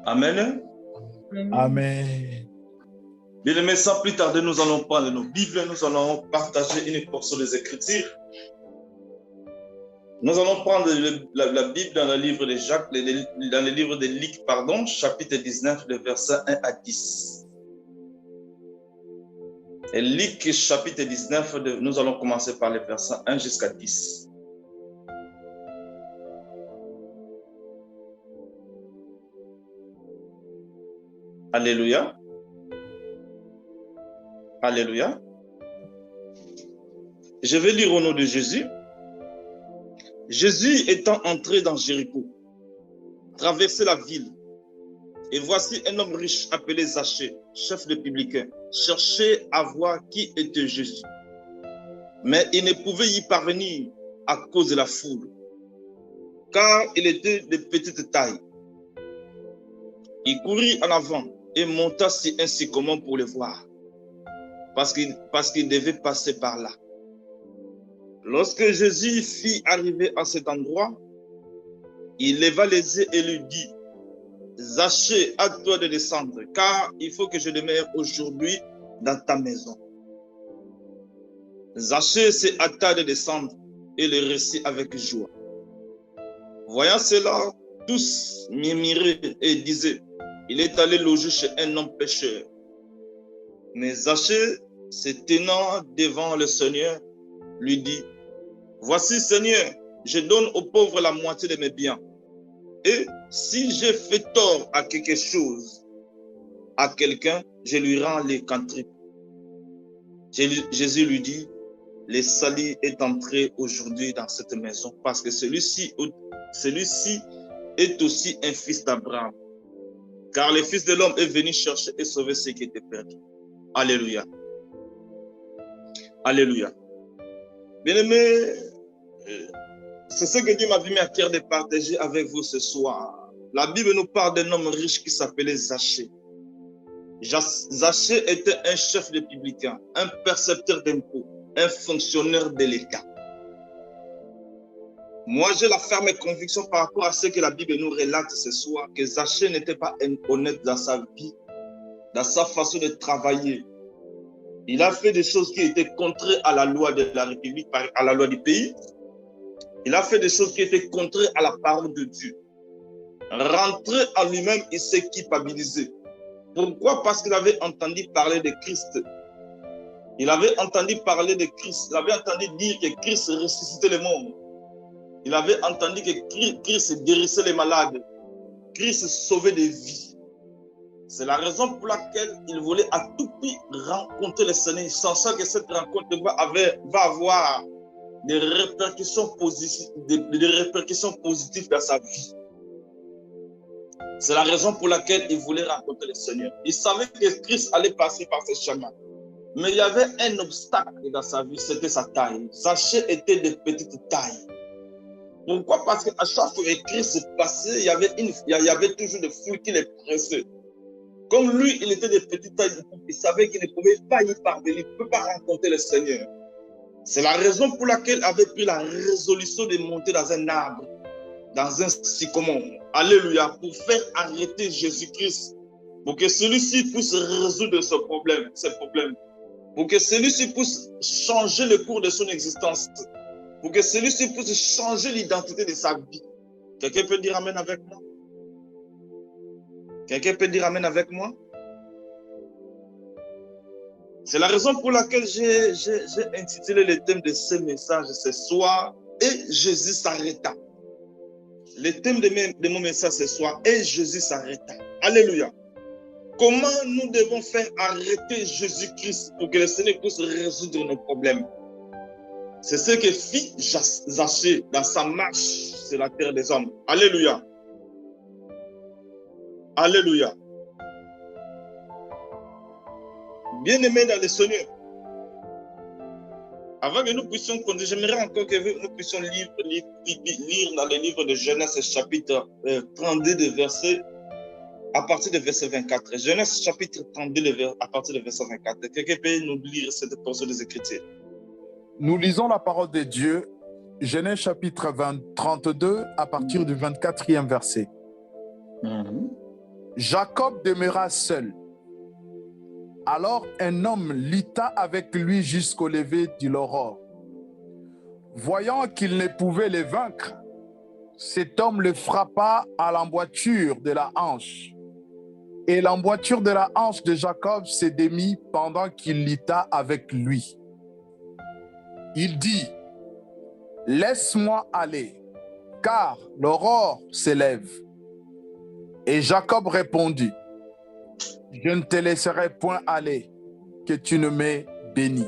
Amen. Amen. Bien-aimés, sans plus tarder, nous allons prendre nos Bibles, nous allons partager une portion des Écritures. Nous allons prendre la Bible dans le livre de Jacques, dans le livre de Luc, chapitre 19, le verset 1 à 10. Et Luc, chapitre 19, nous allons commencer par le verset 1 jusqu'à 10. Alléluia. Alléluia. Je vais lire au nom de Jésus. Jésus étant entré dans Jéricho, traversait la ville, et voici un homme riche appelé Zachée, chef de publicain, cherchait à voir qui était Jésus. Mais il ne pouvait y parvenir à cause de la foule, car il était de petite taille. Il courut en avant et monta sur un sycomore pour le voir, parce qu'il devait passer par là. Lorsque Jésus fit arriver à cet endroit, il leva les yeux et lui dit: Zachée, hâte-toi de descendre, car il faut que je demeure aujourd'hui dans ta maison. Zachée se hâta de descendre et le récit avec joie. Voyant cela, tous murmuraient et disaient: il est allé loger chez un homme pécheur. Mais Zachée, se tenant devant le Seigneur, lui dit: voici, Seigneur, je donne aux pauvres la moitié de mes biens. Et si j'ai fait tort à quelque chose, à quelqu'un, je lui rends les quintruples. Jésus lui dit: le salut est entré aujourd'hui dans cette maison, parce que celui-ci est aussi un fils d'Abraham. Car le Fils de l'homme est venu chercher et sauver ceux qui étaient perdus. Alléluia. Alléluia. Bien-aimés, c'est ce que Dieu m'a mis à cœur de partager avec vous ce soir. La Bible nous parle d'un homme riche qui s'appelait Zachée. Zachée était un chef de publicain, un percepteur d'impôts, un fonctionnaire de l'État. Moi, j'ai la ferme conviction par rapport à ce que la Bible nous relate ce soir, que Zachée n'était pas honnête dans sa vie, dans sa façon de travailler. Il a fait des choses qui étaient contraires à la loi de la République, à la loi du pays. Il a fait des choses qui étaient contraires à la parole de Dieu. Rentré en lui-même, il s'est culpabilisé. Pourquoi? Parce qu'il avait entendu parler de Christ. Il avait entendu parler de Christ. Il avait entendu dire que Christ ressuscitait les morts. Il avait entendu que Christ guérissait les malades. Christ sauvait des vies. C'est la raison pour laquelle il voulait à tout prix rencontrer le Seigneur, sachant que cette rencontre va avoir des répercussions positives dans sa vie. C'est la raison pour laquelle il voulait rencontrer le Seigneur. Il savait que Christ allait passer par ce chemin. Mais il y avait un obstacle dans sa vie, c'était sa taille. Zachée était de petite taille. Pourquoi? Parce qu'à chaque fois que Christ passait, il y avait toujours des foules qui les pressaient. Comme lui, il était de petite taille, il savait qu'il ne pouvait pas y parvenir, il ne pouvait pas rencontrer le Seigneur. C'est la raison pour laquelle il avait pris la résolution de monter dans un arbre, dans un sycomore. Alléluia, pour faire arrêter Jésus-Christ, pour que celui-ci puisse résoudre ce problème, pour que celui-ci puisse changer le cours de son existence, pour que celui-ci puisse changer l'identité de sa vie. Quelqu'un peut dire amen avec moi? Quelqu'un peut dire amen avec moi? C'est la raison pour laquelle j'ai intitulé le thème de ce message ce soir, et Jésus s'arrêta. Le thème de mon message ce soir, et Jésus s'arrêta. Alléluia. Comment nous devons faire arrêter Jésus-Christ pour que le Seigneur puisse résoudre nos problèmes? C'est ce que fit Zachée dans sa marche sur la terre des hommes. Alléluia. Alléluia. Bien-aimés dans le Seigneur, avant que nous puissions continuer, j'aimerais encore que nous puissions lire dans le livre de Genèse chapitre 32 de verset, à partir de verset 24. Genèse chapitre 32 à partir de verset 24. Quelqu'un peut nous lire cette portion des Écritures? Nous lisons la parole de Dieu, Genèse chapitre 32 à partir du 24e verset. Jacob demeura seul. Alors un homme lutta avec lui jusqu'au lever de l'aurore. Voyant qu'il ne pouvait les vaincre, cet homme le frappa à l'emboîture de la hanche. Et l'emboîture de la hanche de Jacob se démit pendant qu'il lutta avec lui. Il dit, « Laisse-moi aller, car l'aurore s'élève. » Et Jacob répondit, « Je ne te laisserai point aller, que tu ne m'aies béni. »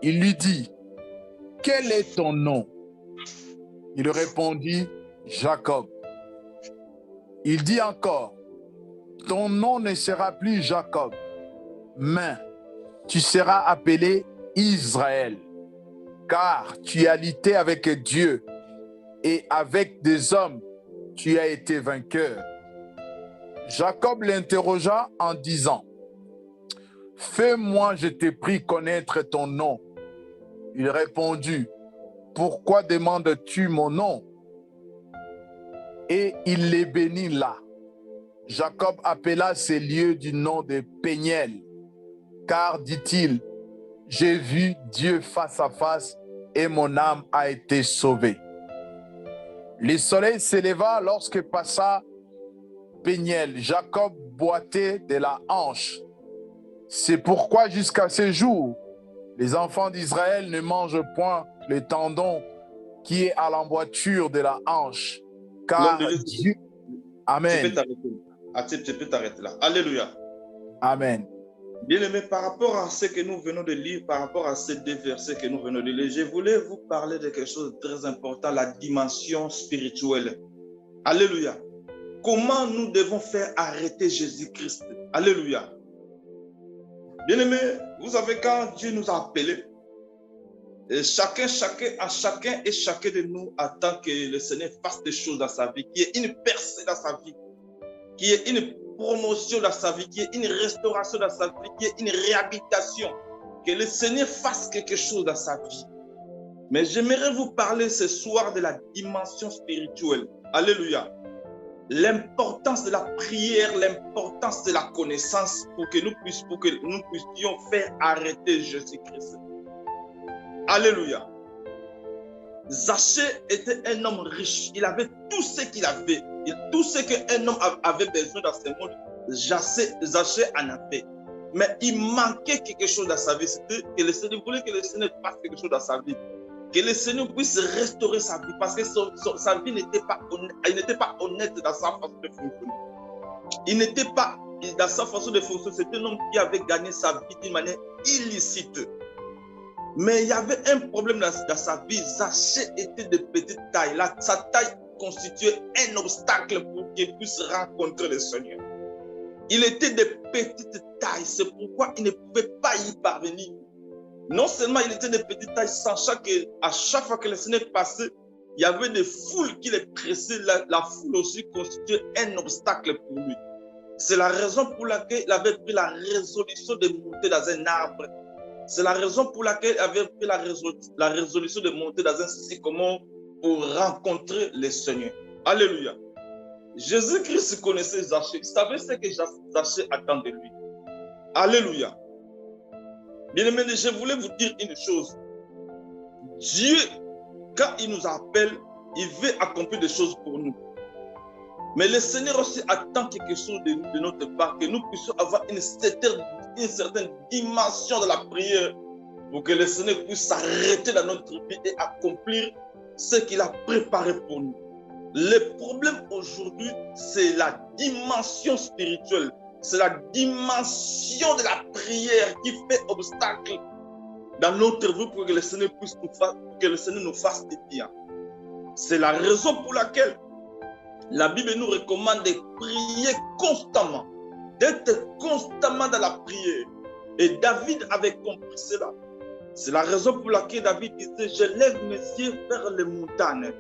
Il lui dit, « Quel est ton nom? » Il répondit, « Jacob. » Il dit encore, « Ton nom ne sera plus Jacob, mais tu seras appelé Israël, car tu as lutté avec Dieu et avec des hommes, tu as été vainqueur. » Jacob l'interrogea en disant, « Fais-moi, je te prie, connaître ton nom. » Il répondit, « Pourquoi demandes-tu mon nom? » Et il les bénit là. Jacob appela ces lieux du nom de Péniel, car, dit-il, « J'ai vu Dieu face à face et mon âme a été sauvée. » Le soleil s'éleva lorsque passa Péniel. Jacob boitait de la hanche. C'est pourquoi jusqu'à ce jour, les enfants d'Israël ne mangent point le tendon qui est à l'emboîture de la hanche, car Dieu... Amen. Tu peux t'arrêter là. Alléluia. Amen. Bien-aimés, par rapport à ce que nous venons de lire, par rapport à ces deux versets que nous venons de lire, je voulais vous parler de quelque chose de très important, la dimension spirituelle. Alléluia. Comment nous devons faire arrêter Jésus-Christ? Alléluia. Bien-aimés, vous savez, quand Dieu nous a appelés, chacun de nous attend que le Seigneur fasse des choses dans sa vie, qu'il y ait une percée dans sa vie, qu'il y ait une promotion dans sa vie, qu'il y ait une restauration dans sa vie, qu'il y ait une réhabilitation, que le Seigneur fasse quelque chose dans sa vie. Mais j'aimerais vous parler ce soir de la dimension spirituelle. Alléluia. L'importance de la prière, l'importance de la connaissance pour que nous puissions faire arrêter Jésus-Christ. Alléluia. Zachée était un homme riche. Il avait tout ce qu'il avait. Et tout ce qu'un homme avait besoin dans ce monde, Zachée en avait. Mais il manquait quelque chose dans sa vie. C'était que le Seigneur voulait que le Seigneur fasse quelque chose dans sa vie. Que le Seigneur puisse restaurer sa vie. Parce que sa vie n'était pas honnête dans sa façon de fonctionner. Il n'était pas dans sa façon de fonctionner. C'était un homme qui avait gagné sa vie d'une manière illicite. Mais il y avait un problème dans sa vie. Zachée était de petite taille. Sa taille constituait un obstacle pour qu'il puisse rencontrer le Seigneur. Il était de petite taille. C'est pourquoi il ne pouvait pas y parvenir. Non seulement il était de petite taille, sachant qu'à chaque fois que le Seigneur passait, il y avait des foules qui le pressaient. La foule aussi constituait un obstacle pour lui. C'est la raison pour laquelle il avait pris la résolution de monter dans un arbre. C'est la raison pour laquelle il avait pris la résolution de monter dans un sycomore pour rencontrer le Seigneur. Alléluia. Jésus-Christ connaissait Zachée. Il savait ce que Zachée attend de lui. Alléluia. Bien-aimés, je voulais vous dire une chose. Dieu, quand il nous appelle, il veut accomplir des choses pour nous. Mais le Seigneur aussi attend quelque chose de notre part, que nous puissions avoir une certaine dimension de la prière pour que le Seigneur puisse s'arrêter dans notre vie et accomplir ce qu'il a préparé pour nous. Le problème aujourd'hui, c'est la dimension spirituelle. C'est la dimension de la prière qui fait obstacle dans notre vie pour que le Seigneur nous fasse du bien. C'est la raison pour laquelle la Bible nous recommande de prier constamment, d'être constamment dans la prière. Et David avait compris cela. C'est la raison pour laquelle David disait, je lève mes yeux vers les montagnes.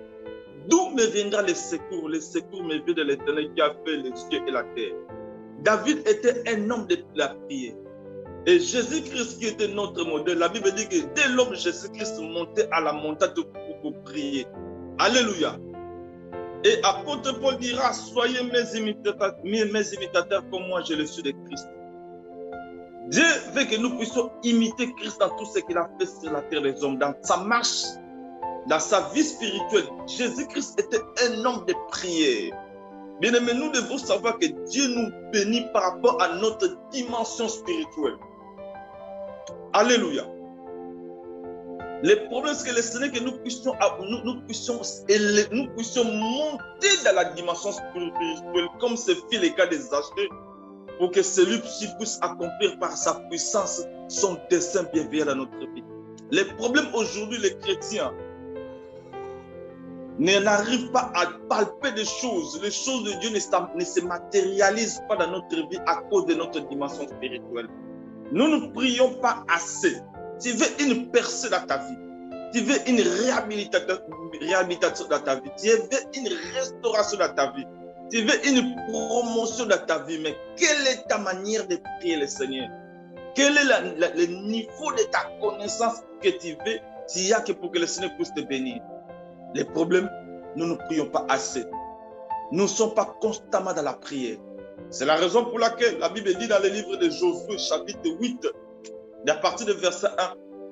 D'où me viendra le secours? Le secours me vient de l'Éternel qui a fait les cieux et la terre. David était un homme de la prière. Et Jésus-Christ qui était notre modèle, la Bible dit que dès l'homme Jésus-Christ montait à la montagne pour prier. Alléluia. Et apôtre Paul dira, soyez mes imitateurs comme moi je le suis de Christ. Dieu veut que nous puissions imiter Christ dans tout ce qu'il a fait sur la terre des hommes, dans sa marche, dans sa vie spirituelle. Jésus-Christ était un homme de prière. Bien-aimés, nous devons savoir que Dieu nous bénit par rapport à notre dimension spirituelle. Alléluia. Le problème, c'est que le Seigneur, que nous puissions monter dans la dimension spirituelle, comme ce fut le cas des Zachée, pour que celui-ci puisse accomplir par sa puissance son dessein bienveillant dans notre vie. Le problème aujourd'hui, les chrétiens n'arrivent pas à palper des choses. Les choses de Dieu ne se matérialisent pas dans notre vie à cause de notre dimension spirituelle. Nous ne prions pas assez. Tu veux une percée dans ta vie. Tu veux une réhabilitation dans ta vie. Tu veux une restauration dans ta vie. Tu veux une promotion dans ta vie. Mais quelle est ta manière de prier le Seigneur? Quel est le niveau de ta connaissance que tu veux, s'il y a que pour que le Seigneur puisse te bénir? Les problèmes, nous ne prions pas assez. Nous ne sommes pas constamment dans la prière. C'est la raison pour laquelle la Bible dit dans le livre de Josué, chapitre 8, à partir du verset 1,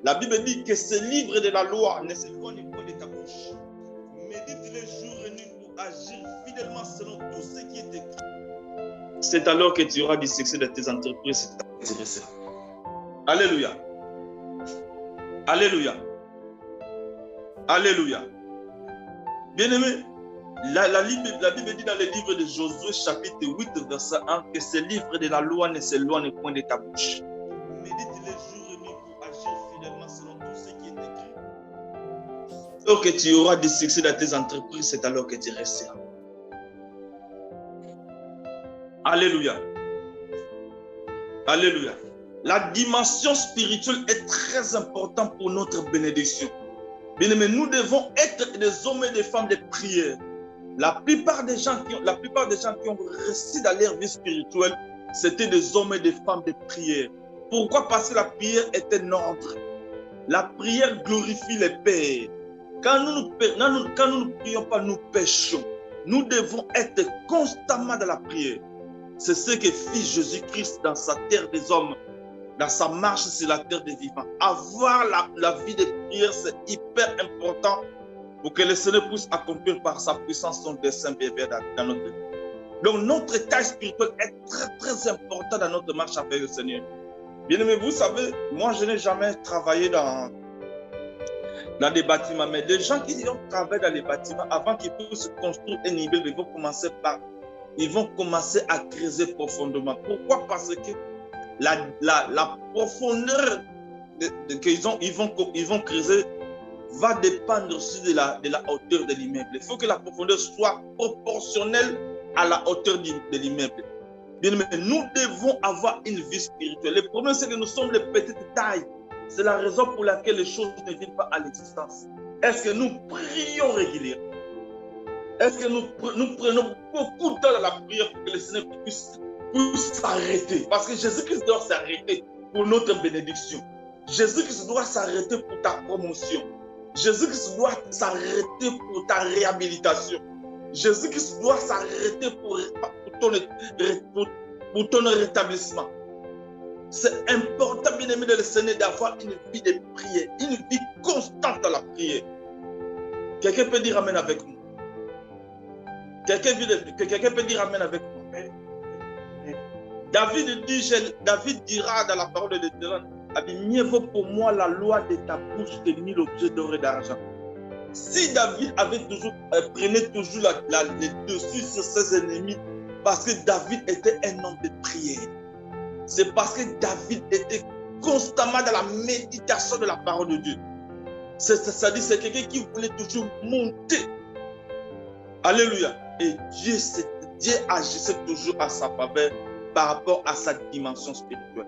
la Bible dit que ce livre de la loi ne s'éloigne point de ta bouche. Médite les jours et nuits pour agir fidèlement selon tout ce qui est écrit. C'est alors que tu auras du succès de tes entreprises. Alléluia. Alléluia. Alléluia. Bien-aimé, la Bible dit dans le livre de Josué, chapitre 8, verset 1, que ce livre de la loi ne s'éloigne point de ta bouche. Médite les jours et nuits pour agir fidèlement selon tout ce qui est écrit. Alors que tu auras du succès dans tes entreprises, c'est alors que tu resteras. Alléluia. Alléluia. La dimension spirituelle est très importante pour notre bénédiction. Bien aimé, nous devons être des hommes et des femmes de prière. La plupart des gens qui ont réussi dans leur vie spirituelle, c'était des hommes et des femmes de prière. Pourquoi? Parce que la prière est un ordre. La prière glorifie le Père. Quand nous ne prions pas, nous péchons. Nous devons être constamment dans la prière. C'est ce que fit Jésus-Christ dans sa terre des hommes, dans sa marche sur la terre des vivants. Avoir la vie de prière, c'est hyper important pour que le Seigneur puisse accomplir par sa puissance son dessein bienveillant dans notre vie. Donc notre taille spirituelle est très très important dans notre marche avec le Seigneur. Bien aimé, vous savez, moi je n'ai jamais travaillé dans des bâtiments, mais des gens qui ont travaillé dans les bâtiments, avant qu'ils puissent construire un immeuble, ils vont commencer à creuser profondément. Pourquoi? Parce que la profondeur qu'ils vont creuser va dépendre aussi de la hauteur de l'immeuble. Il faut que la profondeur soit proportionnelle à la hauteur de l'immeuble. Bien aimé, nous devons avoir une vie spirituelle. Le problème, c'est que nous sommes de petite taille. C'est la raison pour laquelle les choses ne viennent pas à l'existence. Est-ce que nous prions régulièrement? Est-ce que nous prenons beaucoup de temps dans la prière pour que le Seigneur puisse s'arrêter? Parce que Jésus-Christ doit s'arrêter pour notre bénédiction. Jésus-Christ doit s'arrêter pour ta promotion. Jésus-Christ doit s'arrêter pour ta réhabilitation. Jésus-Christ doit s'arrêter pour ton rétablissement. C'est important, bien aimé de le Seigneur, d'avoir une vie de prière, une vie constante dans la prière. Quelqu'un peut dire amen avec moi. Quelqu'un peut dire amen avec moi. David dira dans la parole de l'Éternel, mieux vaut pour moi la loi de ta bouche que 1000 objets d'or et d'argent. Si David prenait toujours le dessus sur ses ennemis, parce que David était un homme de prière. C'est parce que David était constamment dans la méditation de la parole de Dieu. C'est-à-dire c'est quelqu'un qui voulait toujours monter. Alléluia. Et Dieu agissait toujours à sa faveur par rapport à sa dimension spirituelle.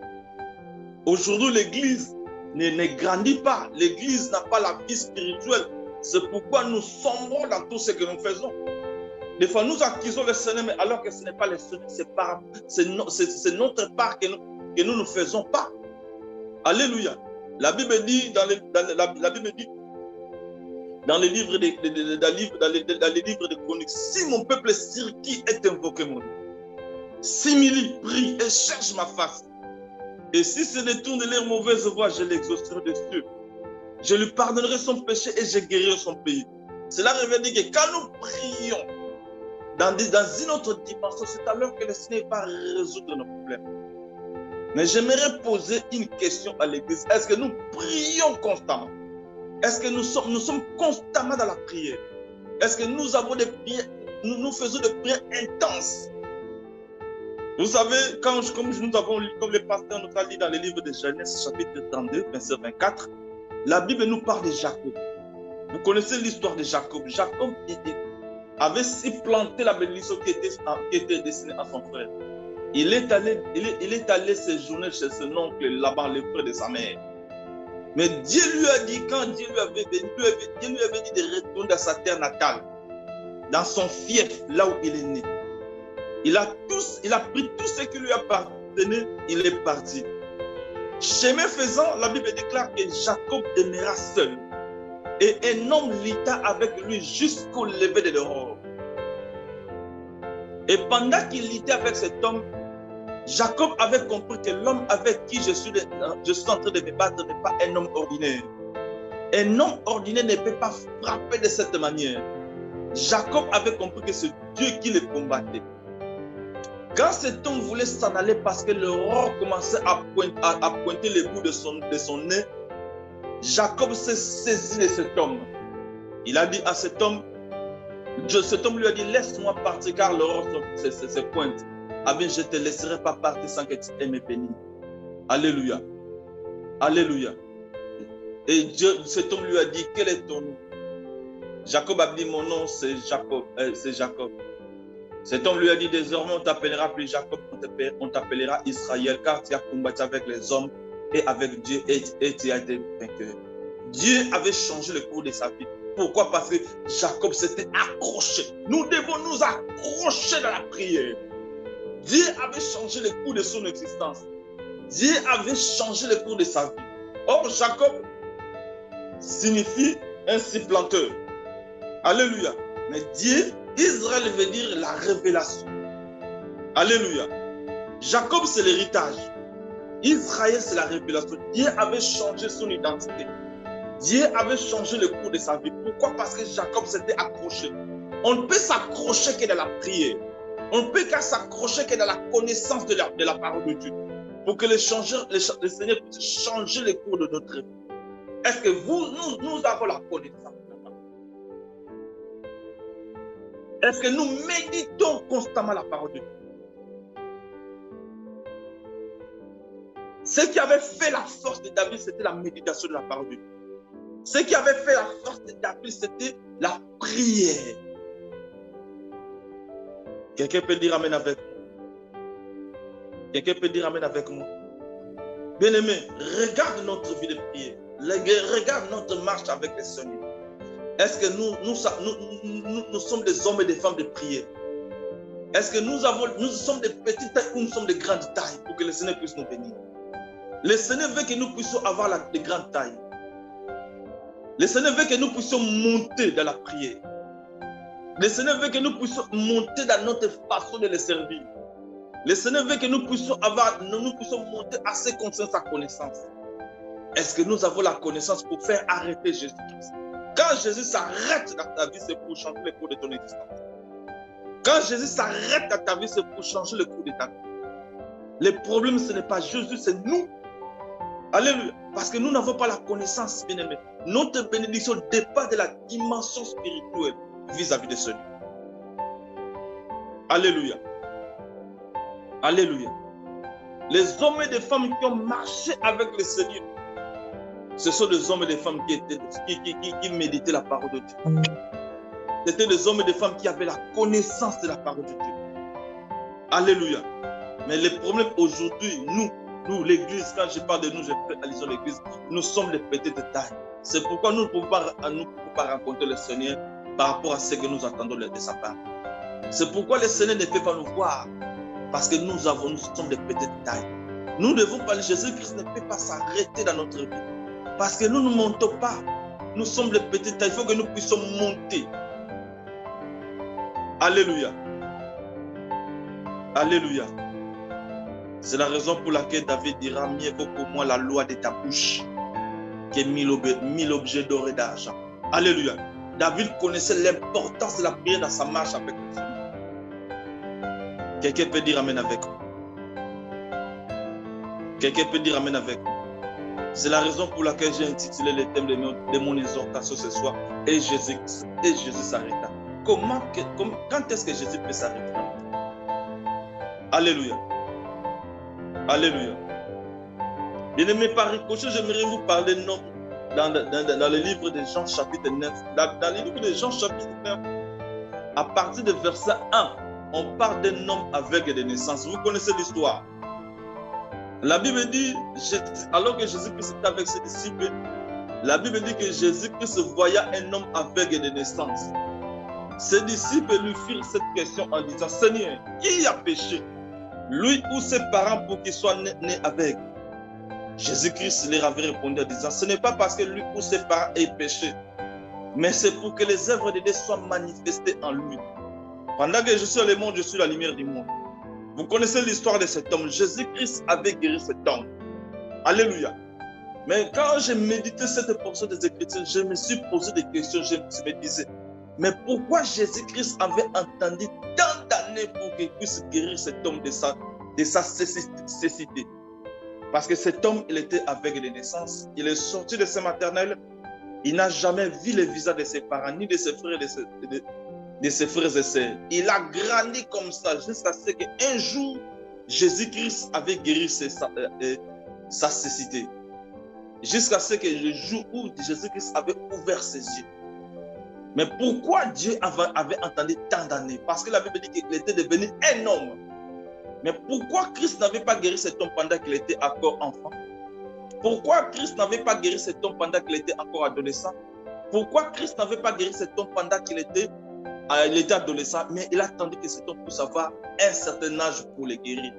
Aujourd'hui, l'Église ne grandit pas. L'Église n'a pas la vie spirituelle. C'est pourquoi nous sombrons dans tout ce que nous faisons. Des fois, nous accusons le Seigneur, mais alors que ce n'est pas le Seigneur, c'est notre part que nous ne faisons pas. Alléluia. La Bible dit, dans les livres dans les livres de Chroniques, si mon peuple sur qui est invoqué mon nom, s'humilie, prie et cherche ma face, et si se détourne de leur mauvaise voie, je l'exaucerai dessus. Je lui pardonnerai son péché et je guérirai son pays. Cela revient dire que quand nous prions dans une autre dimension, c'est alors que le Seigneur va résoudre nos problèmes. Mais j'aimerais poser une question à l'Église. Est-ce que nous prions constamment? Est-ce que nous sommes constamment dans la prière? Est-ce que nous avons des prières, nous faisons des prières intenses? Vous savez, comme le pasteur nous a dit dans le livre de Genèse, chapitre 32, verset 24, la Bible nous parle de Jacob. Vous connaissez l'histoire de Jacob. Jacob avait si planté la bénédiction qui était destinée à son frère. Il est allé séjourner chez son oncle là-bas, le frère de sa mère. Mais Dieu lui a dit, quand Dieu lui avait dit de retourner dans sa terre natale, dans son fief, là où il est né. Il a pris tout ce qui lui appartenait, il est parti. Chemin faisant, la Bible déclare que Jacob demeura seul. Et un homme lutta avec lui jusqu'au lever de l'aurore. Et pendant qu'il luttait avec cet homme, Jacob avait compris que l'homme avec qui je suis en train de me battre n'est pas un homme ordinaire. Un homme ordinaire ne peut pas frapper de cette manière. Jacob avait compris que c'est Dieu qui le combattait. Quand cet homme voulait s'en aller parce que l'aurore commençait à pointer le bout de son nez, Jacob s'est saisi de cet homme. Il a dit à cet homme lui a dit, laisse-moi partir car l'aurore se pointe. Ah bien, je ne te laisserai pas partir sans que tu aies me bénir. Alléluia. Alléluia. Et cet homme lui a dit, quel est ton nom? Jacob a dit, mon nom c'est Jacob. Cet homme lui a dit, désormais on t'appellera plus Jacob, on t'appellera Israël, car tu as combattu avec les hommes et avec Dieu et tu as été vainqueur. Dieu avait changé le cours de sa vie. Pourquoi? Parce que Jacob s'était accroché. Nous devons nous accrocher dans la prière. Dieu avait changé le cours de son existence. Dieu avait changé le cours de sa vie. Or, Jacob signifie un supplanteur. Alléluia. Mais Dieu, Israël veut dire la révélation. Alléluia. Jacob, c'est l'héritage. Israël, c'est la révélation. Dieu avait changé son identité. Dieu avait changé le cours de sa vie. Pourquoi? Parce que Jacob s'était accroché. On ne peut s'accrocher que dans la prière. On ne peut qu'à s'accrocher que dans la connaissance de la parole de Dieu. Pour que le Seigneur puisse changer le cours de notre vie. Est-ce que nous avons la connaissance? Est-ce que nous méditons constamment la parole de Dieu? Ce qui avait fait la force de David, c'était la méditation de la parole de Dieu. Ce qui avait fait la force de David, c'était la prière. Quelqu'un peut dire amen avec moi? Quelqu'un peut dire amen avec moi? Bien-aimé, regarde notre vie de prière. Regarde notre marche avec le Seigneur. Est-ce que nous sommes des hommes et des femmes de prière? Est-ce que nous sommes des petites tailles ou nous sommes de grandes tailles pour que le Seigneur puisse nous bénir? Le Seigneur veut que nous puissions avoir de grandes tailles. Le Seigneur veut que nous puissions monter dans la prière. Le Seigneur veut que nous puissions monter dans notre façon de le servir. Le Seigneur veut que nous puissions monter assez conscience à connaissance. Est-ce que nous avons la connaissance pour faire arrêter Jésus-Christ? Quand Jésus s'arrête dans ta vie, c'est pour changer le cours de ton existence. Quand Jésus s'arrête dans ta vie, c'est pour changer le cours de ta vie. Le problème, ce n'est pas Jésus, c'est nous. Alléluia. Parce que nous n'avons pas la connaissance, bien-aimé. Notre bénédiction dépend de la dimension spirituelle vis-à-vis de celui. Alléluia. Alléluia. Les hommes et les femmes qui ont marché avec le Seigneur, ce sont des hommes et des femmes qui méditaient la parole de Dieu. C'était des hommes et des femmes qui avaient la connaissance de la parole de Dieu. Alléluia. Mais le problème aujourd'hui, nous, l'église, quand je parle de nous, je fais allusion à l'église, nous sommes de petites tailles. C'est pourquoi nous ne pouvons pas rencontrer le Seigneur par rapport à ce que nous attendons de sa part. C'est pourquoi le Seigneur ne peut pas nous voir. Parce que nous sommes de petites tailles. Nous devons parler. Jésus-Christ ne peut pas s'arrêter dans notre vie. Parce que nous ne montons pas. nous sommes les petits tailles. Il faut que nous puissions monter. Alléluia. Alléluia. C'est la raison pour laquelle David dira, mieux vaut pour moi la loi de ta bouche que 1000 objets d'or et d'argent. Alléluia. David connaissait l'importance de la prière dans sa marche avec le Seigneur. Quelqu'un peut dire amen avec moi. Quelqu'un peut dire amen avec moi. C'est la raison pour laquelle j'ai intitulé le thème de mon exhortation ce soir. Et Jésus s'arrêta. Quand est-ce que Jésus peut s'arrêter? Alléluia. Alléluia. Bien-aimés, par ricochet, j'aimerais vous parler de nom dans le livre de Jean chapitre 9. Dans le livre de Jean chapitre 9, à partir de verset 1, on parle d'un homme aveugle de naissance. Vous connaissez l'histoire. La Bible dit, alors que Jésus-Christ était avec ses disciples, la Bible dit que Jésus-Christ voya un homme aveugle de naissance. Ses disciples lui firent cette question en disant, Seigneur, qui a péché, lui ou ses parents, pour qu'il soit né aveugle? Jésus-Christ leur avait répondu en disant, ce n'est pas parce que lui ou ses parents aient péché, mais c'est pour que les œuvres de Dieu soient manifestées en lui. Pendant que je suis dans le monde, je suis la lumière du monde. Vous connaissez l'histoire de cet homme. Jésus-Christ avait guéri cet homme. Alléluia. Mais quand j'ai médité cette portion des Écritures, je me suis posé des questions. Je me disais, mais pourquoi Jésus-Christ avait entendu tant d'années pour qu'il puisse guérir cet homme de sa cécité? Parce que cet homme, il était aveugle de naissance. Il est sorti de sa maternelle. Il n'a jamais vu le visage de ses parents, ni de ses frères de ses frères et sœurs. Il a grandi comme ça jusqu'à ce qu'un jour, Jésus-Christ avait guéri sa cécité. Jusqu'à ce que le jour où Jésus-Christ avait ouvert ses yeux. Mais pourquoi Dieu avait entendu tant d'années? Parce que la Bible dit qu'il était devenu un homme. Mais pourquoi Christ n'avait pas guéri cet homme pendant qu'il était encore enfant? Pourquoi Christ n'avait pas guéri cet homme pendant qu'il était encore adolescent? Pourquoi Christ n'avait pas guéri cet homme pendant qu'il était adolescent, mais il a attendu que cet homme puisse avoir un certain âge pour le guérir?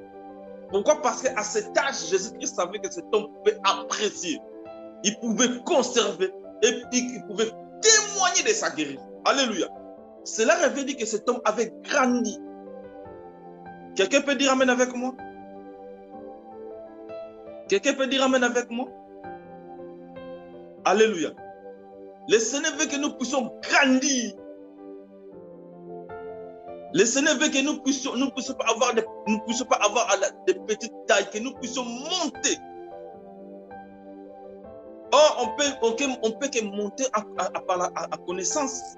Pourquoi? Parce qu'à cet âge, Jésus-Christ savait que cet homme pouvait apprécier, il pouvait conserver et il pouvait témoigner de sa guérison. Alléluia. Cela avait dit que cet homme avait grandi. Quelqu'un peut dire amen avec moi? Quelqu'un peut dire amen avec moi? Alléluia. Le Seigneur veut que nous puissions grandir. Le Seigneur veut que nous puissions pas avoir de petites tailles, que nous puissions monter. Or, on peut que monter à connaissance.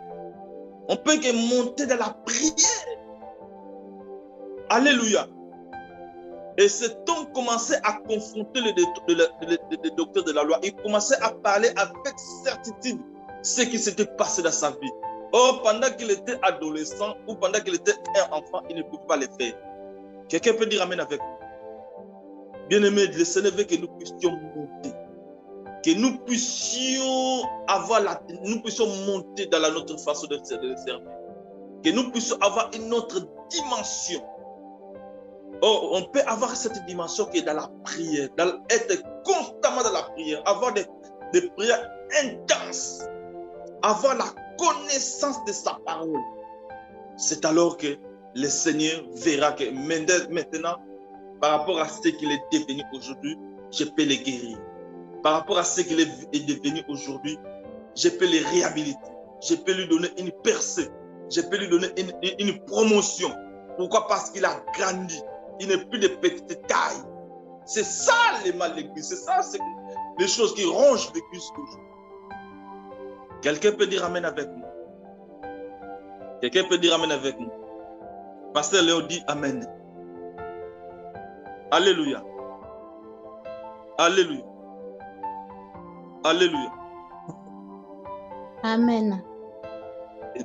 On peut que monter dans la prière. Alléluia. Et cet homme commençait à confronter le docteur de la loi. Il commençait à parler avec certitude ce qui s'était passé dans sa vie. Or, pendant qu'il était adolescent ou pendant qu'il était un enfant, il ne pouvait pas le faire. Quelqu'un peut dire amen avec moi? Bien-aimé, le Seigneur veut que nous puissions monter. Que nous puissions monter dans notre façon de servir. Que nous puissions avoir une autre dimension. Or, on peut avoir cette dimension qui est dans la prière, être constamment dans la prière, avoir des prières intenses, avoir la connaissance de sa parole. C'est alors que le Seigneur verra que maintenant, par rapport à ce qu'il est devenu aujourd'hui, je peux le guérir. Par rapport à ce qu'il est devenu aujourd'hui, je peux le réhabiliter. Je peux lui donner une percée. Je peux lui donner une promotion. Pourquoi? Parce qu'il a grandi. Il n'est plus de petite taille. C'est ça le mal de l'Église. C'est ça les choses qui rongent l'Église toujours. Quelqu'un peut dire amen avec moi? Quelqu'un peut dire amen avec moi? Pasteur Léo dit amen. Alléluia. Alléluia. Alléluia. Amen. Et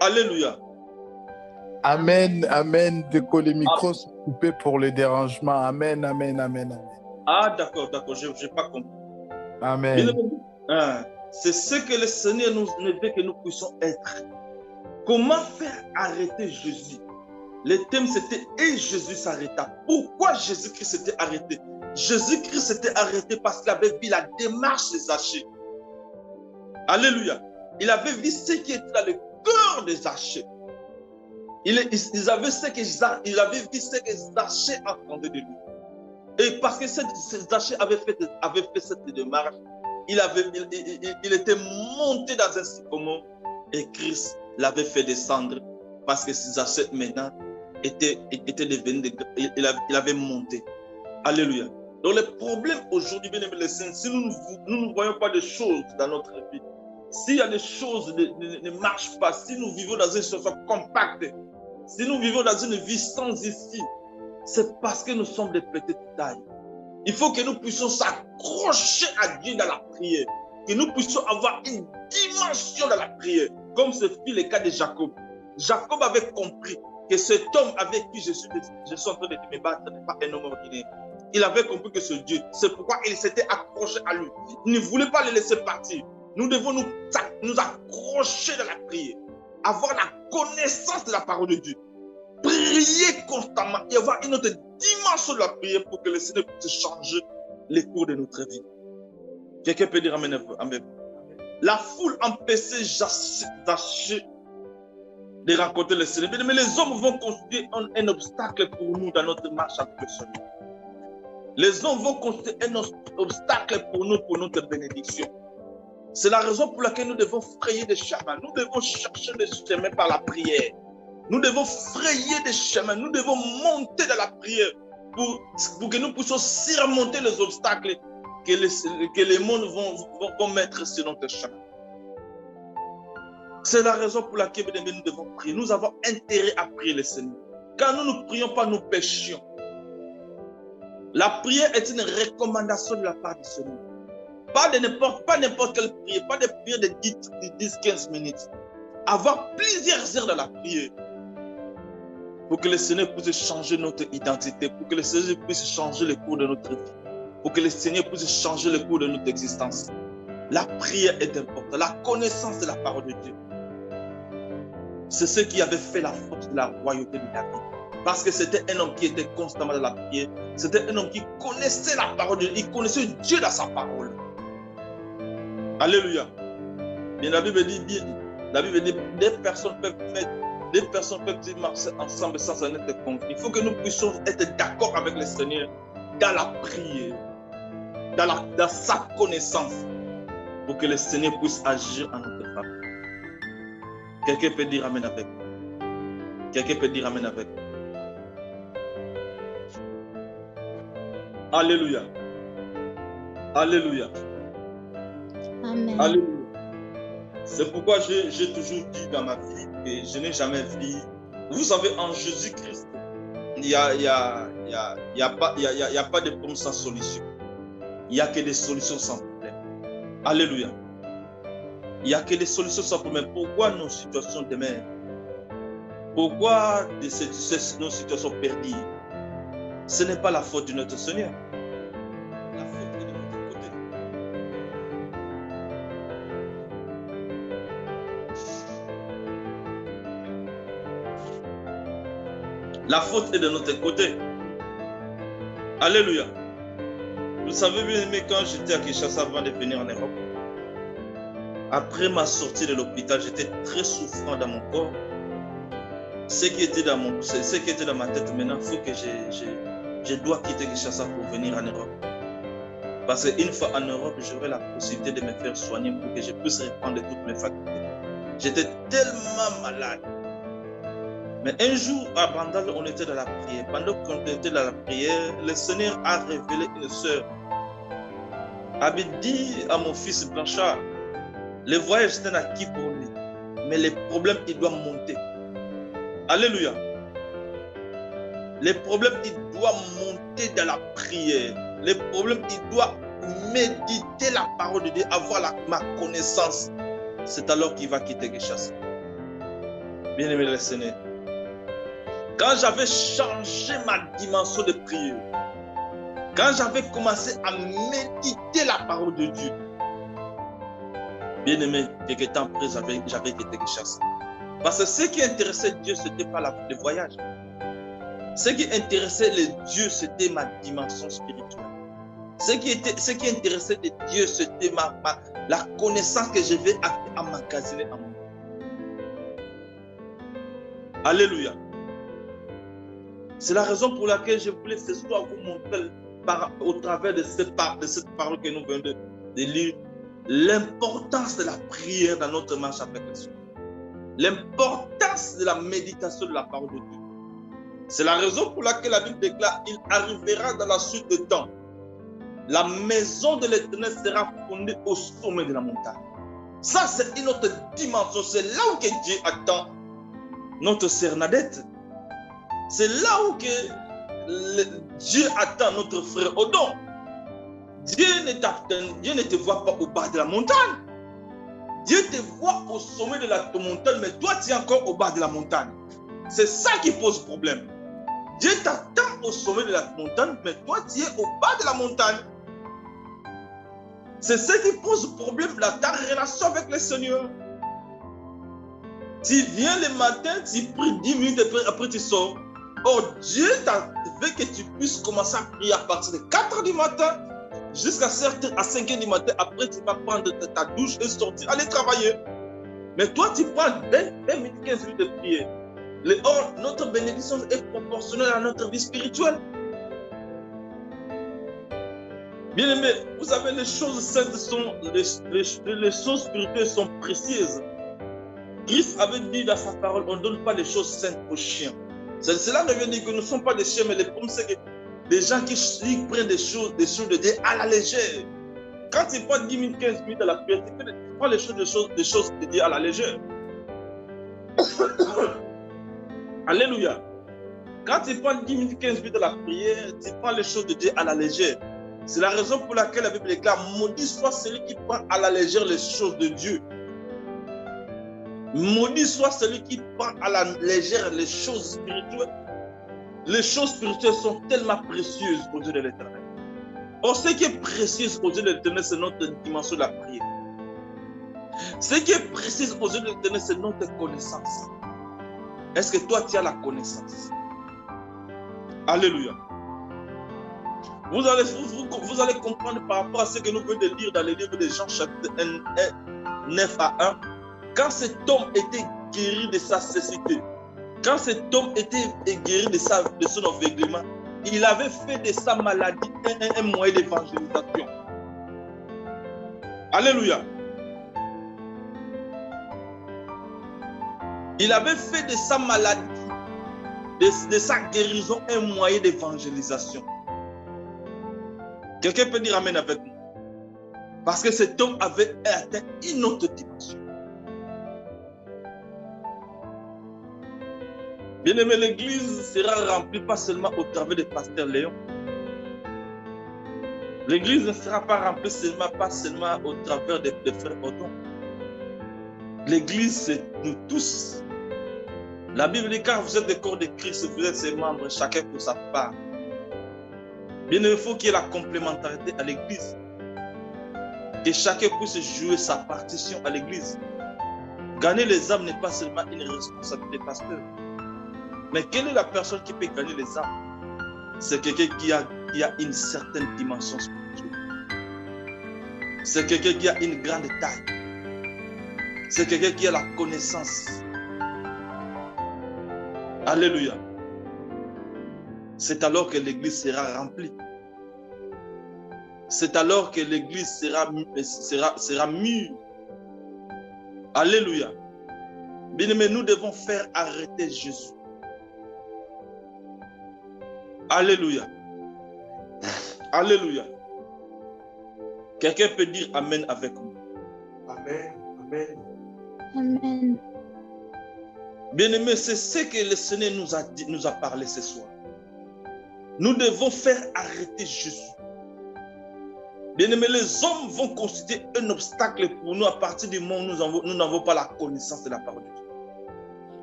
alléluia. Amen, amen. Dès que les micros sont coupés pour le dérangement. Amen, amen, amen, amen. Ah, d'accord, je n'ai pas compris. Amen. C'est ce que le Seigneur nous veut que nous puissions être. Comment faire arrêter Jésus? Le thème c'était « Et Jésus s'arrêta ». Pourquoi Jésus-Christ s'était arrêté? Jésus-Christ s'était arrêté parce qu'il avait vu la démarche de Zachée. Alléluia. Il avait vu ce qui était dans le cœur de Zachée. Il avait vu ce que Zachée attendait de lui. Et parce que Zachée avait fait cette démarche, il était monté dans un sycomore et Christ l'avait fait descendre parce que Zachée maintenant était devenu, il avait monté. Alléluia. Donc le problème aujourd'hui, bien aimés les saints, si nous ne voyons pas de choses dans notre vie, s'il y a des choses qui ne marchent pas, si nous vivons dans une situation compacte, si nous vivons dans une vie sans issue, c'est parce que nous sommes de petite taille. Il faut que nous puissions s'accrocher à Dieu dans la prière, que nous puissions avoir une dimension dans la prière, comme ce fut le cas de Jacob. Jacob avait compris que cet homme avec qui je suis en train de me battre n'est pas un homme ordinaire. Il avait compris que ce Dieu, c'est pourquoi il s'était accroché à lui. Il ne voulait pas le laisser partir. Nous devons nous accrocher dans la prière, avoir la connaissance de la parole de Dieu, prier constamment et avoir une autre dimension de la prière pour que le Seigneur puisse changer les cours de notre vie. Quelqu'un peut dire amen. La foule empêchait Zachée de rencontrer le Seigneur. Mais les hommes vont constituer un obstacle pour nous dans notre marche avec le Seigneur. Les hommes vont constituer un obstacle pour nous, pour notre bénédiction. C'est la raison pour laquelle nous devons frayer des chemins. Nous devons chercher des chemins par la prière. Nous devons frayer des chemins. Nous devons monter dans la prière pour que nous puissions surmonter les obstacles que les mondes vont mettre sur notre chemin. C'est la raison pour laquelle nous devons prier. Nous avons intérêt à prier le Seigneur. Quand nous ne prions pas, nous péchions. La prière est une recommandation de la part du Seigneur. Pas n'importe quelle prière, pas de prière de 10-15 minutes. Avoir plusieurs heures dans la prière pour que le Seigneur puisse changer notre identité, pour que le Seigneur puisse changer le cours de notre vie, pour que le Seigneur puisse changer le cours de notre existence. La prière est importante, la connaissance de la parole de Dieu. C'est ce qui avait fait la force de la royauté de David. Parce que c'était un homme qui était constamment dans la prière. C'était un homme qui connaissait la parole de Dieu. Il connaissait Dieu dans sa parole. Alléluia. Et la Bible dit, des personnes peuvent marcher ensemble sans en être convaincus. Il faut que nous puissions être d'accord avec le Seigneur dans la prière, dans sa connaissance, pour que le Seigneur puisse agir en notre faveur. Quelqu'un peut dire amen avec. Quelqu'un peut dire amen avec. Alléluia. Alléluia. Amen. Alléluia. C'est pourquoi j'ai toujours dit dans ma vie que je n'ai jamais vu. Vous savez, en Jésus-Christ, il n'y a pas de problème sans solution. Il n'y a que des solutions sans problème. Alléluia. Il n'y a que des solutions sans problème. Pourquoi nos situations demeurent? Pourquoi nos situations perdues? Ce n'est pas la faute de notre Seigneur. La faute est de notre côté. La faute est de notre côté. Alléluia. Vous savez bien aimé, quand j'étais à Kinshasa avant de venir en Europe, après ma sortie de l'hôpital, j'étais très souffrant dans mon corps. Ce qui était dans ma tête maintenant, il faut que je dois quitter Kinshasa pour venir en Europe. Parce qu'une fois en Europe, j'aurai la possibilité de me faire soigner pour que je puisse reprendre toutes mes facultés. J'étais tellement malade. Mais un jour, à Bandal, on était dans la prière. Pendant qu'on était dans la prière, le Seigneur a révélé une sœur. Avait dit à mon fils Blanchard, le voyage c'est un acquis pour lui. Mais les problèmes, il doit monter. Alléluia. Les problèmes, il doit monter dans la prière. Les problèmes, il doit méditer la parole de Dieu, avoir ma connaissance. C'est alors qu'il va quitter Kinshasa. Bien aimé le Seigneur. Quand j'avais changé ma dimension de prière, quand j'avais commencé à méditer la parole de Dieu, bien aimé, quelques temps après, j'avais quitté Kinshasa. Parce que ce qui intéressait Dieu, ce n'était pas le voyage. Ce qui intéressait les dieux, c'était ma dimension spirituelle. Ce qui intéressait de Dieu, c'était la connaissance que je vais emmagasiner en moi. Alléluia. C'est la raison pour laquelle je voulais ce soir vous montrer au travers de cette parole que nous venons de lire, l'importance de la prière dans notre marche avec le Seigneur. L'importance de la méditation de la parole de Dieu. C'est la raison pour laquelle la Bible déclare, il arrivera dans la suite des temps. La maison de l'Éternel sera fondée au sommet de la montagne. Ça, c'est une autre dimension. C'est là où que Dieu attend notre sœur Nadette. C'est là où que Dieu attend notre frère Odon. Dieu ne te voit pas au bas de la montagne. Dieu te voit au sommet de la montagne, mais toi, tu es encore au bas de la montagne. C'est ça qui pose problème. Dieu t'attend au sommet de la montagne, mais toi, tu es au bas de la montagne. C'est ce qui pose problème dans ta relation avec le Seigneur. Tu viens le matin, tu pries 10 minutes, après tu sors. Or, Dieu veut que tu puisses commencer à prier à partir de 4 h du matin jusqu'à 5 h du matin. Après, tu vas prendre ta douche et sortir, aller travailler. Mais toi, tu prends 20 minutes, 15 minutes de prière. Or, notre bénédiction est proportionnelle à notre vie spirituelle. Bien aimé, vous savez, les choses saintes les choses spirituelles sont précieuses. Christ avait dit dans sa parole, on ne donne pas les choses saintes aux chiens. Cela ne veut dire que nous ne sommes pas des chiens, mais le problème c'est que les gens qui prennent des choses de Dieu à la légère. Quand tu prends 10 minutes, 15 minutes à la prière, tu prends les choses de Dieu à la légère. Alléluia. Quand tu prends 10 minutes, 15 minutes à la prière, tu prends les choses de Dieu à la légère. C'est la raison pour laquelle la Bible déclare, maudit soit celui qui prend à la légère les choses de Dieu. Maudit soit celui qui prend à la légère les choses spirituelles. Les choses spirituelles sont tellement précieuses aux yeux de l'Éternel. Or, ce qui est précieux aux yeux de l'Éternel, c'est notre dimension de la prière. Ce qui est précieux aux yeux de l'Éternel, c'est notre connaissance. Est-ce que toi, tu as la connaissance? Alléluia. Vous allez comprendre par rapport à ce que nous venons de lire dans le livre de Jean, chapitre 9 à 1. Quand cet homme était guéri de sa cécité, quand cet homme était guéri de son aveuglement, il avait fait de sa maladie un moyen d'évangélisation. Alléluia. Il avait fait de sa maladie, de sa guérison, un moyen d'évangélisation. Quelqu'un peut dire amen avec nous. Parce que cet homme avait atteint une autre dimension. Bien-aimé, l'église sera remplie pas seulement au travers de pasteur Léon. L'église ne sera pas remplie pas seulement au travers des frères Odon. L'église, c'est nous tous. La Bible dit, car vous êtes des corps de Christ, vous êtes ses membres, chacun pour sa part. Bien, il faut qu'il y ait la complémentarité à l'église. Que chacun puisse jouer sa partition à l'église. Gagner les âmes n'est pas seulement une responsabilité pasteur. Mais quelle est la personne qui peut gagner les âmes? C'est quelqu'un qui a une certaine dimension spirituelle. C'est quelqu'un qui a une grande taille. C'est quelqu'un qui a la connaissance. Alléluia. C'est alors que l'église sera remplie. C'est alors que l'église sera mûre. Alléluia. Bien aimé, nous devons faire arrêter Jésus. Alléluia. Alléluia. Quelqu'un peut dire amen avec nous. Amen. Amen. Amen. Bien-aimé, c'est ce que le Seigneur nous a parlé ce soir. Nous devons faire arrêter Jésus. Bien-aimé, les hommes vont constituer un obstacle pour nous à partir du moment où nous n'avons pas la connaissance de la parole de Dieu.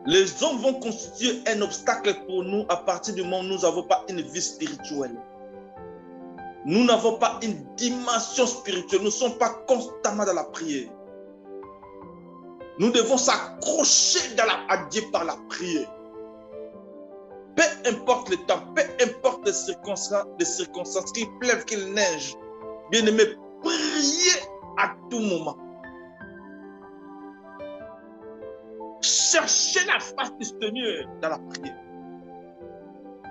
Les hommes vont constituer un obstacle pour nous à partir du moment où nous n'avons pas une vie spirituelle. Nous n'avons pas une dimension spirituelle. Nous ne sommes pas constamment dans la prière. Nous devons s'accrocher à Dieu par la prière. Peu importe le temps, peu importe les circonstances, qu'il pleuve, qu'il neige, Bien-aimé, priez à tout moment. Cherchez la face du Seigneur dans la prière.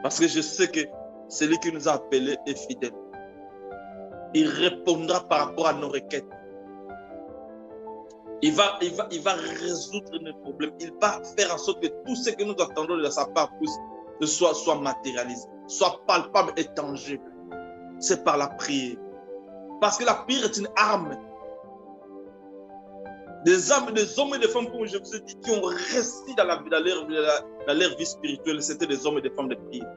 Parce que je sais que celui qui nous a appelés est fidèle. Il répondra par rapport à nos requêtes. Il va résoudre nos problèmes. Il va faire en sorte que tout ce que nous attendons de sa part soit matérialisé, soit palpable et tangible. C'est par la prière. Parce que la prière est une arme. Des hommes et des femmes, comme je vous ai dit, qui ont resté dans leur vie spirituelle, c'était des hommes et des femmes de prière.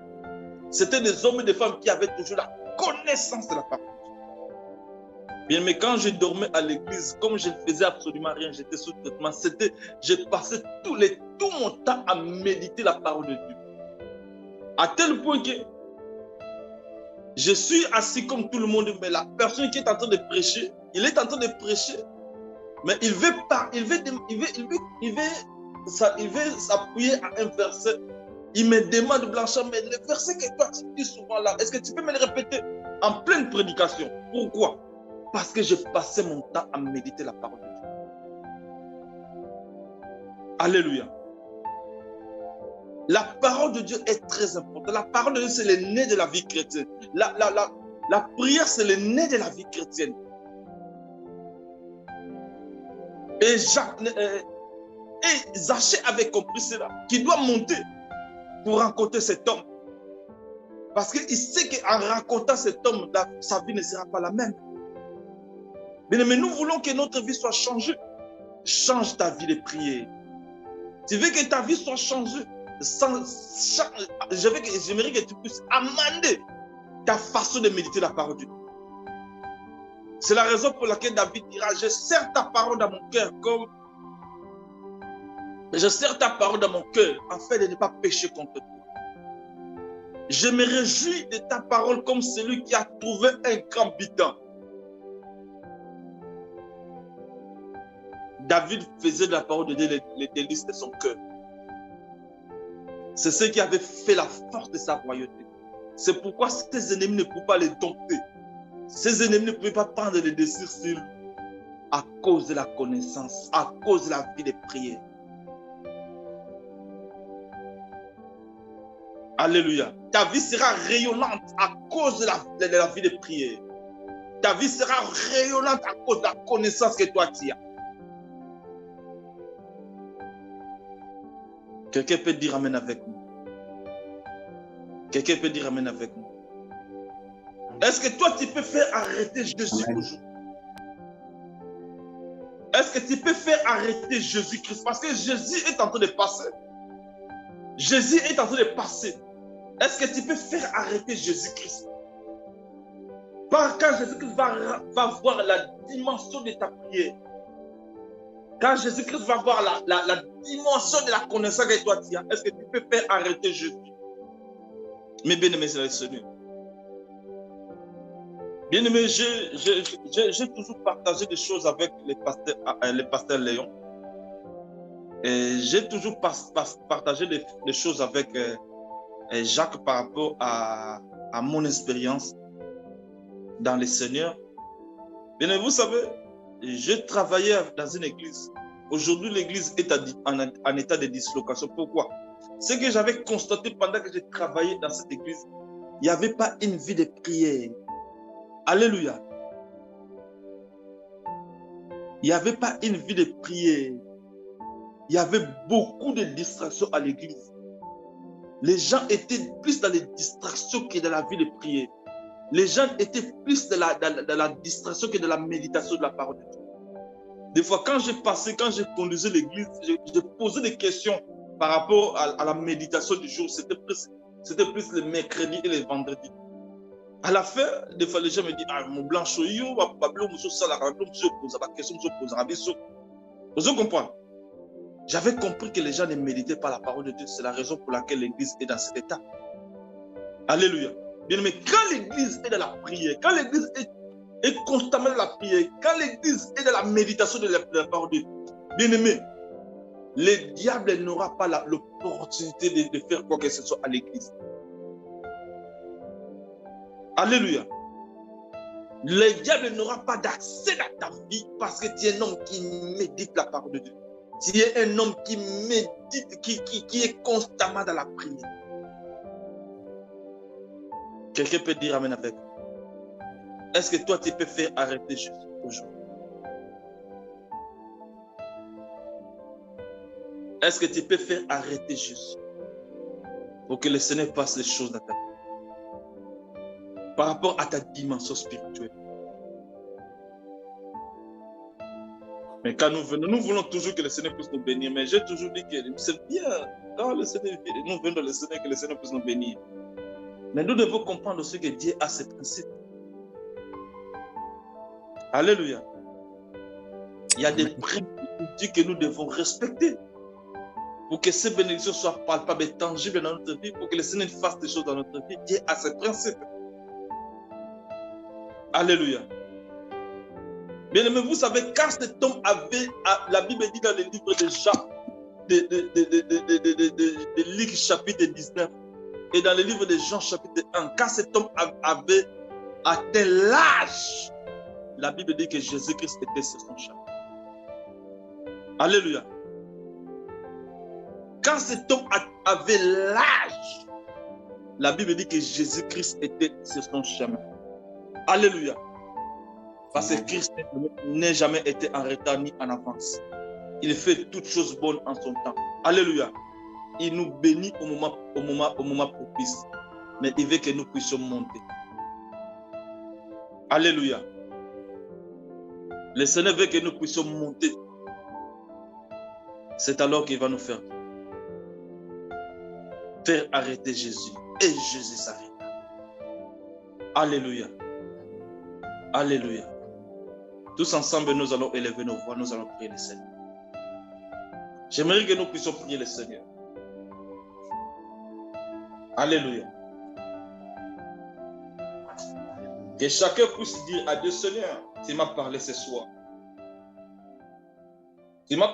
C'était des hommes et des femmes qui avaient toujours la connaissance de la parole. Bien, mais quand je dormais à l'église, comme je ne faisais absolument rien, j'étais sous traitement, je passais tout mon temps à méditer la parole de Dieu. À tel point que je suis assis comme tout le monde, mais la personne qui est en train de prêcher, il est en train de prêcher, mais il veut s'appuyer à un verset. Il me demande, Blanchard, mais le verset que toi tu dis souvent là, est-ce que tu peux me le répéter en pleine prédication? Pourquoi? Parce que je passais mon temps à méditer la parole de Dieu. Alléluia. La parole de Dieu est très importante. La parole de Dieu, c'est le nez de la vie chrétienne. La prière, c'est le nez de la vie chrétienne. Et Zachée avait compris cela, qu'il doit monter pour rencontrer cet homme. Parce qu'il sait qu'en rencontrant cet homme, sa vie ne sera pas la même. Mais nous voulons que notre vie soit changée. Change ta vie de prière. Tu veux que ta vie soit changée. J'aimerais que tu puisses amender ta façon de méditer la parole de Dieu. C'est la raison pour laquelle David dira, je serre ta parole dans mon cœur comme... Je serre ta parole dans mon cœur afin de ne pas pécher contre toi. Je me réjouis de ta parole comme celui qui a trouvé un grand butin. David faisait de la parole de Dieu les délices de son cœur. C'est ce qui avait fait la force de sa royauté. C'est pourquoi ses ennemis ne pouvaient pas les dompter. Ses ennemis ne pouvaient pas prendre les décisions sur lui à cause de la connaissance, à cause de la vie de prière. Alléluia. Ta vie sera rayonnante à cause de la vie de prière. Ta vie sera rayonnante à cause de la connaissance que toi tu as. Quelqu'un peut dire amen avec moi. Quelqu'un peut dire amen avec moi. Est-ce que toi tu peux faire arrêter Jésus aujourd'hui? Est-ce que tu peux faire arrêter Jésus-Christ? Parce que Jésus est en train de passer. Jésus est en train de passer. Est-ce que tu peux faire arrêter Jésus-Christ? Quand Jésus-Christ va voir la dimension de ta prière, quand Jésus-Christ va voir la dimension de la connaissance que toi tu as, est-ce que tu peux faire arrêter Jésus? Mais bien aimé, c'est le Seigneur. Bien aimé, j'ai toujours partagé des choses avec le pasteur Léon. J'ai toujours partagé des choses avec Jacques par rapport à mon expérience dans le Seigneur. Bien aimé, vous savez, j'ai travaillé dans une église. Aujourd'hui, l'église est en état de dislocation. Pourquoi? Ce que j'avais constaté pendant que j'ai travaillé dans cette église, il n'y avait pas une vie de prière. Alléluia. Il n'y avait pas une vie de prière. Il y avait beaucoup de distractions à l'église. Les gens étaient plus dans les distractions que dans la vie de prière. Les gens étaient plus dans la distraction que dans la méditation de la parole de Dieu. Des fois, quand je conduisais l'église, je posais des questions par rapport à la méditation du jour. C'était plus le mercredi et le vendredi. À la fin, des fois, les gens me disent, mon blanc, vous comprenez? J'avais compris que les gens ne méditaient pas la parole de Dieu. C'est la raison pour laquelle l'église est dans cet état. Alléluia. Bien aimé, quand l'église est dans la prière, quand l'église est constamment dans la prière, quand l'église est dans la méditation de la parole de Dieu, bien aimé, le diable n'aura pas l'opportunité de faire quoi que ce soit à l'église. Alléluia. Le diable n'aura pas d'accès à ta vie parce que tu es un homme qui médite la parole de Dieu. Tu es un homme qui médite, qui est constamment dans la prière. Quelqu'un peut dire amen avec moi. Est-ce que toi, tu peux faire arrêter Jésus aujourd'hui? Est-ce que tu peux faire arrêter Jésus pour que le Seigneur fasse les choses dans ta vie? Par rapport à ta dimension spirituelle. Mais quand nous venons, nous voulons toujours que le Seigneur puisse nous bénir. Mais j'ai toujours dit que c'est bien quand le Seigneur vient, nous venons dans le Seigneur, que le Seigneur puisse nous bénir. Mais nous devons comprendre aussi que Dieu a ses principes. Alléluia. Il y a des principes que nous devons respecter pour que ces bénédictions soient palpables et tangibles dans notre vie, pour que le Seigneur fasse des choses dans notre vie. Dieu a ses principes. Alléluia. Bien aimé, vous savez, quand cet homme avait, la Bible dit dans le livre de Jean, de Luc chapitre 19, et dans le livre de Jean chapitre 1, quand cet homme avait atteint l'âge, la Bible dit que Jésus-Christ était sur son chemin. Alléluia. Quand cet homme avait l'âge, la Bible dit que Jésus-Christ était sur son chemin. Alléluia. Parce que Christ n'a jamais été en retard ni en avance. Il fait toutes choses bonnes en son temps. Alléluia. Il nous bénit au moment propice. Mais il veut que nous puissions monter. Alléluia. Le Seigneur veut que nous puissions monter. C'est alors qu'il va nous faire arrêter Jésus. Et Jésus s'arrête. Alléluia. Alléluia. Tous ensemble, nous allons élever nos voix, nous allons prier le Seigneur. J'aimerais que nous puissions prier le Seigneur. Alléluia. Que chacun puisse dire à Dieu, Seigneur, tu m'as parlé ce soir. Tu m'as